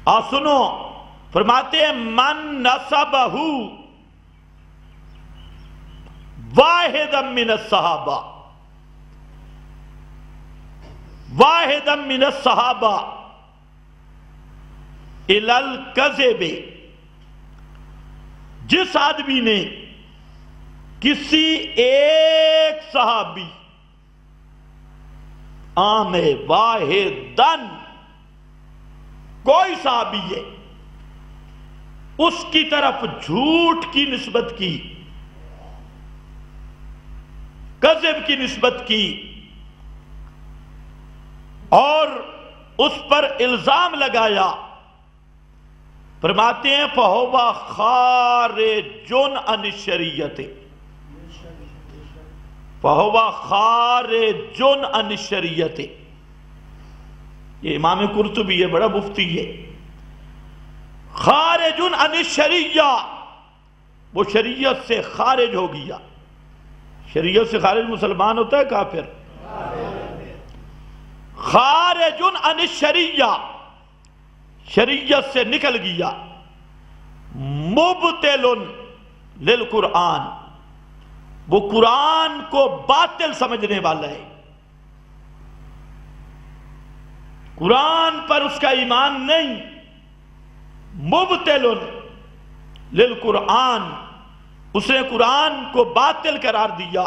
سنو، فرماتے ہیں من نسبہ واحدا من الصحابہ، واحدا من الصحابہ الی الکذب، جس آدمی نے کسی ایک صحابی عام واحدن، کوئی صحابی ہے، اس کی طرف جھوٹ کی نسبت کی، کذب کی نسبت کی، اور اس پر الزام لگایا، فرماتے ہیں فَهُوَ خَارِجٌ عَنِ الشَّرِيعَةِ، فَهُوَ خَارِجٌ عَنِ الشَّرِيعَةِ۔ یہ امام قرطبی ہے، بڑا مفتی ہے۔ خارج عن الشریعہ، وہ شریعت سے خارج ہو گیا۔ شریعت سے خارج مسلمان ہوتا ہے کافر؟ خارج عن الشریعہ، شریعت سے نکل گیا۔ مبتل للقرآن، وہ قرآن کو باطل سمجھنے والا ہے، قرآن پر اس کا ایمان نہیں۔ مبتل للقرآن، اس نے قرآن کو باطل قرار دیا۔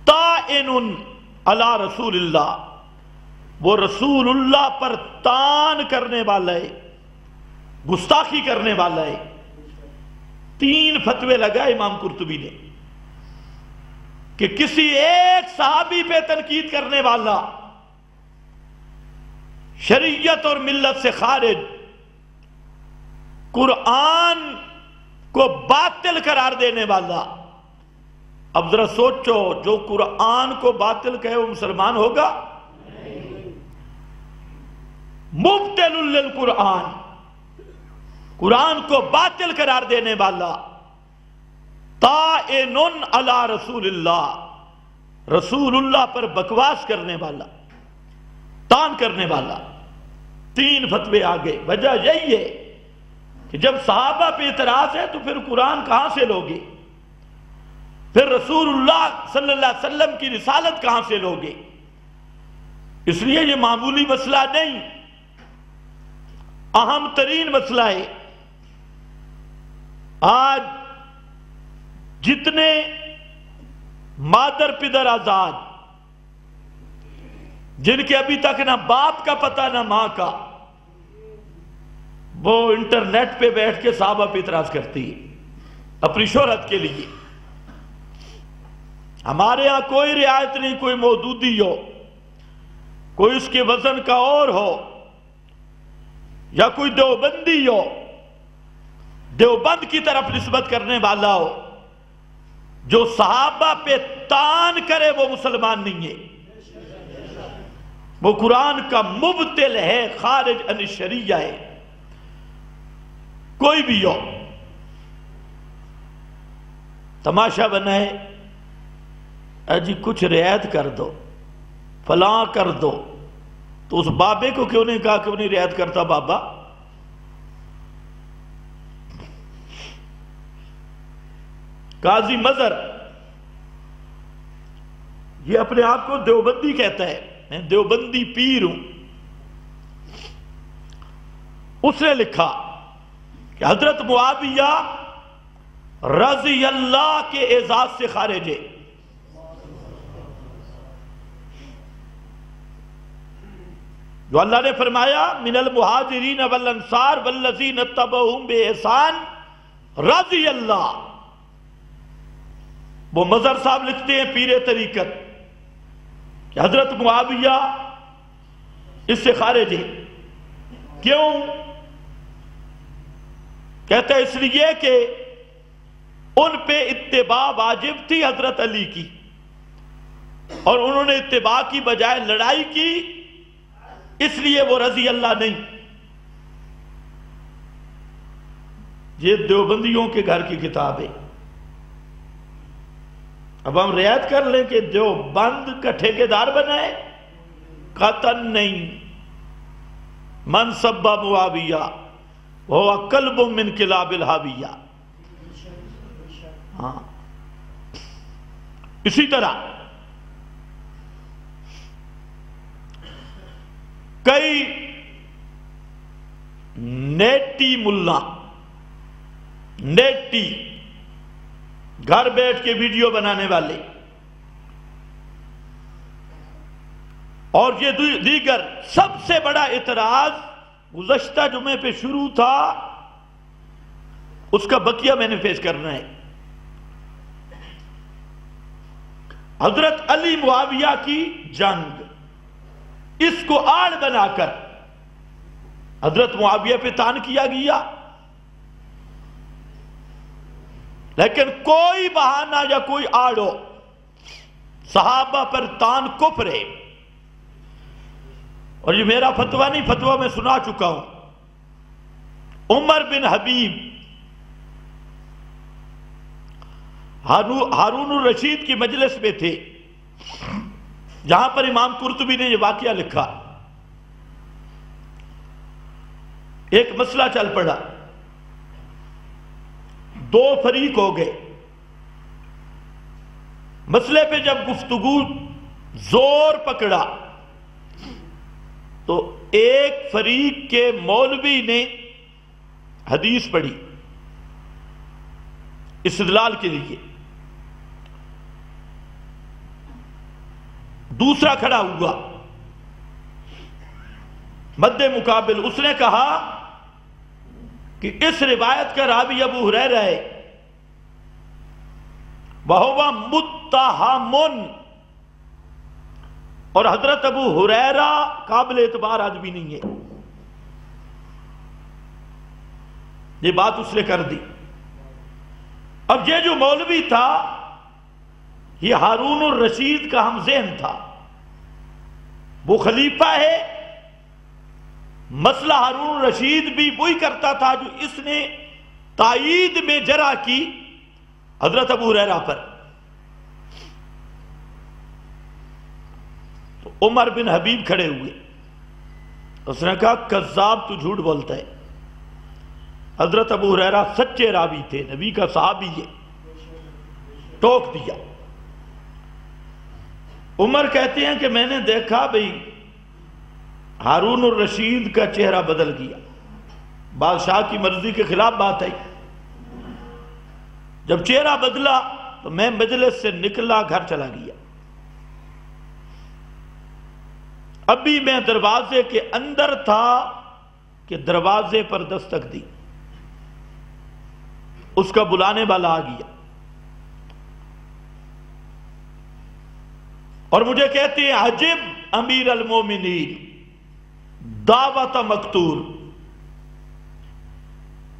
طائن علی رسول اللہ، وہ رسول اللہ پر طعن کرنے والا ہے، گستاخی کرنے والا ہے۔ 3 فتوے لگائے امام قرطبی نے کہ کسی ایک صحابی پہ تنقید کرنے والا شریعت اور ملت سے خارج، قرآن کو باطل قرار دینے والا۔ اب ذرا سوچو، جو قرآن کو باطل کہے وہ مسلمان ہوگا؟ مبتل للقرآن، قرآن کو باطل قرار دینے والا۔ طائن علی رسول اللہ، رسول اللہ پر بکواس کرنے والا، طعن کرنے والا۔ 3 فتوے آگے۔ وجہ یہی ہے کہ جب صحابہ پہ اعتراض ہے تو پھر قرآن کہاں سے لوگے؟ پھر رسول اللہ صلی اللہ علیہ وسلم کی رسالت کہاں سے لوگے؟ اس لیے یہ معمولی مسئلہ نہیں، اہم ترین مسئلہ ہے۔ آج جتنے مادر پدر آزاد، جن کے ابھی تک نہ باپ کا پتہ نہ ماں کا، وہ انٹرنیٹ پہ بیٹھ کے صحابہ پہ اعتراض کرتی ہے اپنی شہرت کے لیے۔ ہمارے ہاں کوئی رعایت نہیں، کوئی مودودی ہو، کوئی اس کے وزن کا اور ہو، یا کوئی دیوبندی ہو، دیوبند کی طرف نسبت کرنے والا ہو، جو صحابہ پہ طعن کرے وہ مسلمان نہیں ہے، وہ قرآن کا مبتل ہے، خارج عن الشریعہ ہے، کوئی بھی ہو۔ تماشا بنائے جی کچھ رعایت کر دو، فلاں کر دو، تو اس بابے کو کیوں نہیں کہا کیوں نہیں رعایت کرتا بابا؟ قاضی مظہر یہ اپنے آپ کو دیوبندی کہتا ہے، میں دیوبندی پیر ہوں۔ اس نے لکھا کہ حضرت معاویہ رضی اللہ کے اعزاز سے خارج ہے۔ جو اللہ نے فرمایا من المہاجرین والانصار والذین اتبعوہم بإحسان رضی اللہ، وہ مظہر صاحب لکھتے ہیں پیر طریقت کہ حضرت معاویہ اس سے خارج ہے۔ کیوں؟ کہتا ہے اس لیے کہ ان پہ اتباع واجب تھی حضرت علی کی، اور انہوں نے اتباع کی بجائے لڑائی کی، اس لیے وہ رضی اللہ نہیں۔ یہ دیوبندیوں کے گھر کی کتاب ہے۔ اب ہم رعایت کر لیں کہ دیوبند کا ٹھیکیدار بنائے؟ قطعاً نہیں۔ من سب معاویہ وہو کلب من کلاب الحاویہ. ہاں اسی طرح کئی نیٹی ملا، نیٹی گھر بیٹھ کے ویڈیو بنانے والے اور یہ دیگر، سب سے بڑا اعتراض گزشتہ جمعے پہ شروع تھا، اس کا بقیہ میں نے پیش کرنا ہے. حضرت علی معاویہ کی جنگ، اس کو آڑ بنا کر حضرت معاویہ پہ تان کیا گیا، لیکن کوئی بہانہ یا کوئی آڑو صحابہ پر تان کفر ہے. اور یہ میرا فتویٰ نہیں، فتویٰ میں سنا چکا ہوں. عمر بن حبیب ہارون الرشید کی مجلس میں تھے، جہاں پر امام قرطبی نے یہ واقعہ لکھا. ایک مسئلہ چل پڑا، دو فریق ہو گئے. مسئلے پہ جب گفتگو زور پکڑا تو ایک فریق کے مولوی نے حدیث پڑھی استدلال کے لیے، دوسرا کھڑا ہوا مد مقابل، اس نے کہا کہ اس روایت کا راوی ابو ہریرہ ہے، وَهُوَ مُتَّهَمٌ، اور حضرت ابو ہریرہ قابل اعتبار آدمی نہیں ہے. یہ بات اس نے کر دی. اب یہ جو مولوی تھا یہ ہارون الرشید کا ہم ذہن تھا، وہ خلیفہ ہے، مسئلہ ہارون الرشید بھی وہی کرتا تھا جو اس نے تائید میں جرح کی حضرت ابو ہریرہ پر. تو عمر بن حبیب کھڑے ہوئے، اس نے کہا کذاب، تو جھوٹ بولتا ہے. حضرت ابو ہریرہ سچے راوی تھے، نبی کا صحابی ہے. ٹوک دیا. عمر کہتے ہیں کہ میں نے دیکھا بھئی ہارون الرشید کا چہرہ بدل گیا، بادشاہ کی مرضی کے خلاف بات آئی. جب چہرہ بدلا تو میں مجلس سے نکلا، گھر چلا گیا. ابھی میں دروازے کے اندر تھا کہ دروازے پر دستک دی، اس کا بلانے والا آ گیا اور مجھے کہتے ہیں عجب امیر المومنین دعوت مقتول،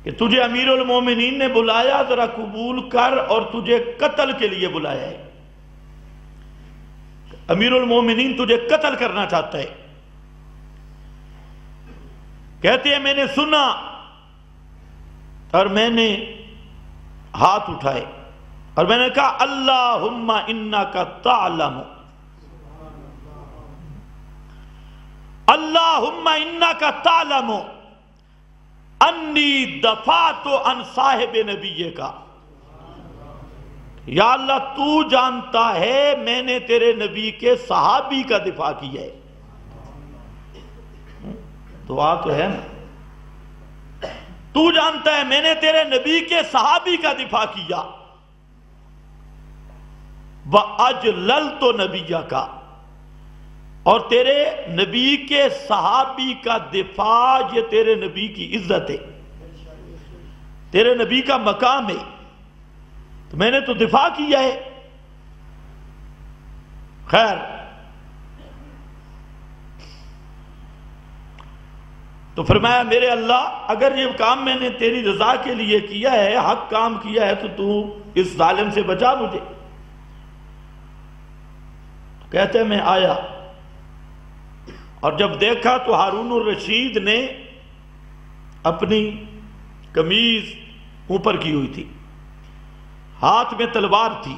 کہ تجھے امیر المومنین نے بلایا، ذرا قبول کر، اور تجھے قتل کے لیے بلایا ہے. امیر المومنین تجھے قتل کرنا چاہتا ہے. کہتے ہیں میں نے سنا اور میں نے ہاتھ اٹھائے اور میں نے کہا اللہم انکا تعلم، اللہم انکا تعلم انی دفعت عن صاحب نبی کا. یا اللہ تو جانتا ہے میں نے تیرے نبی کے صحابی کا دفاع کیا ہے. دعا تو ہے نا، تو جانتا ہے میں نے تیرے نبی کے صحابی کا دفاع کیا. وَأَجْلَلْتُ نَبِيَّكَ، اور تیرے نبی کے صحابی کا دفاع، یہ تیرے نبی کی عزت ہے، تیرے نبی کا مقام ہے، تو میں نے تو دفاع کیا ہے. خیر، تو فرمایا میرے اللہ اگر یہ کام میں نے تیری رضا کے لیے کیا ہے، حق کام کیا ہے، تو اس ظالم سے بچا مجھے. کہتے ہیں میں آیا اور جب دیکھا تو ہارون الرشید نے اپنی قمیض اوپر کی ہوئی تھی، ہاتھ میں تلوار تھی،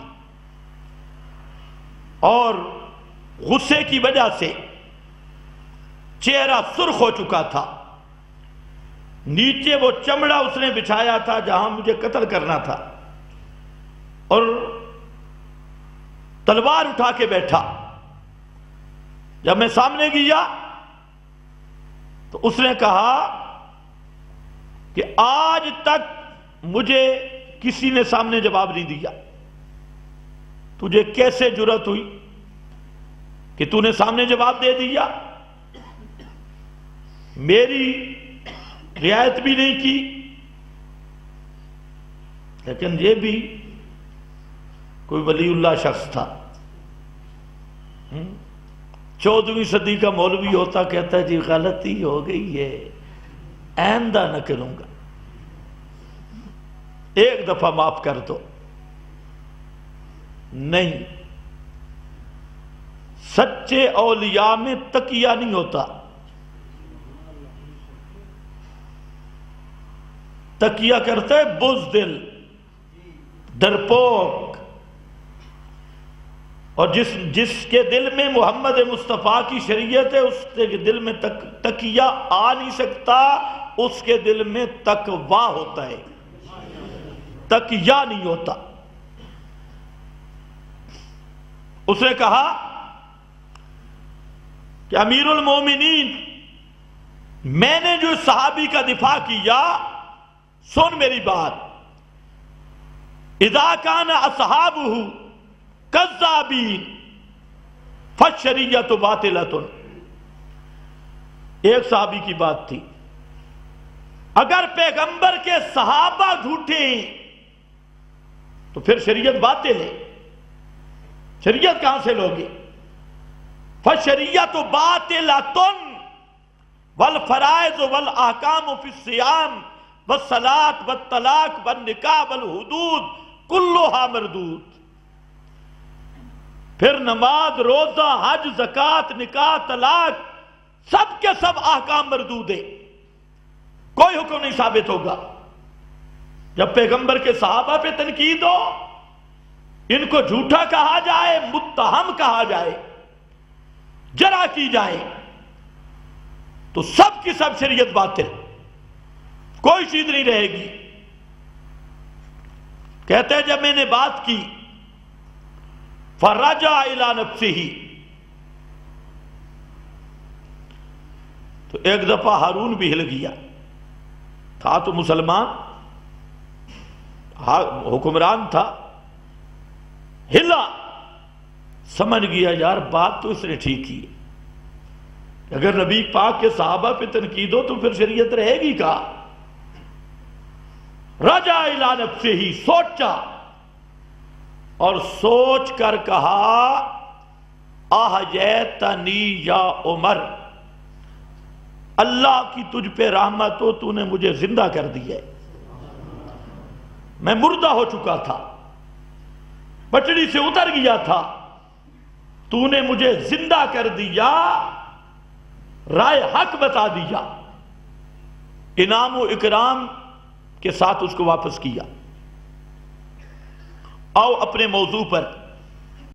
اور غصے کی وجہ سے چہرہ سرخ ہو چکا تھا، نیچے وہ چمڑا اس نے بچھایا تھا جہاں مجھے قتل کرنا تھا، اور تلوار اٹھا کے بیٹھا۔ جب میں سامنے گیا تو اس نے کہا کہ آج تک مجھے کسی نے سامنے جواب نہیں دیا، تجھے کیسے جرأت ہوئی کہ تو نے سامنے جواب دے دیا؟ میری رعایت بھی نہیں کی۔ لیکن یہ بھی کوئی ولی اللہ شخص تھا، 14ویں صدی کا مولوی ہوتا، کہتا ہے جی غلطی ہو گئی ہے، آئندہ نہ کروں گا، ایک دفعہ معاف کر دو۔ نہیں، سچے اولیاء میں تقیہ نہیں ہوتا، تقیہ کرتا ہے بزدل، ڈرپوک، اور جس کے دل میں محمد مصطفیٰ کی شریعت ہے اس کے دل میں تقیہ آ نہیں سکتا، اس کے دل میں تقویٰ ہوتا ہے، تقیہ نہیں ہوتا۔ اس نے کہا کہ امیر المومنین، میں نے جو صحابی کا دفاع کیا، سن میری بات، اذا کان اصحابہ کذابین فالشریعۃ باطلۃ۔ ایک صحابی کی بات تھی، اگر پیغمبر کے صحابہ جھوٹے ہیں تو پھر شریعت باطل ہے، شریعت کہاں سے لوگے؟ فالشریعۃ باطلۃ والفرائض والاحکام فی الصیام والصلاۃ والطلاق والنکاح والحدود کلھا مردود۔ پھر نماز، روزہ، حج، زکوٰۃ، نکاح، طلاق، سب کے سب احکام مردود ہیں، کوئی حکم نہیں ثابت ہوگا۔ جب پیغمبر کے صحابہ پہ تنقید ہو، ان کو جھوٹا کہا جائے، متہم کہا جائے، جرح کی جائے، تو سب کی سب شریعت باطل، کوئی چیز نہیں رہے گی۔ کہتے ہیں جب میں نے بات کی فرجع الی نفسہ، تو ایک دفعہ ہارون بھی ہل گیا، تھا تو مسلمان، حکمران تھا، ہلا، سمجھ گیا یار بات تو اس نے ٹھیک کی، اگر نبی پاک کے صحابہ پہ تنقید ہو تو پھر شریعت رہے گی کا۔ رجع الی نفسہ، سوچا اور سوچ کر کہا احییتنی یا عمر، اللہ کی تجھ پہ رحمت ہو، تو نے مجھے زندہ کر دیا ہے، میں مردہ ہو چکا تھا، پٹڑی سے اتر گیا تھا، تو نے مجھے زندہ کر دیا، رائے حق بتا دیا، انعام و اکرام کے ساتھ اس کو واپس کیا۔ آؤ اپنے موضوع پر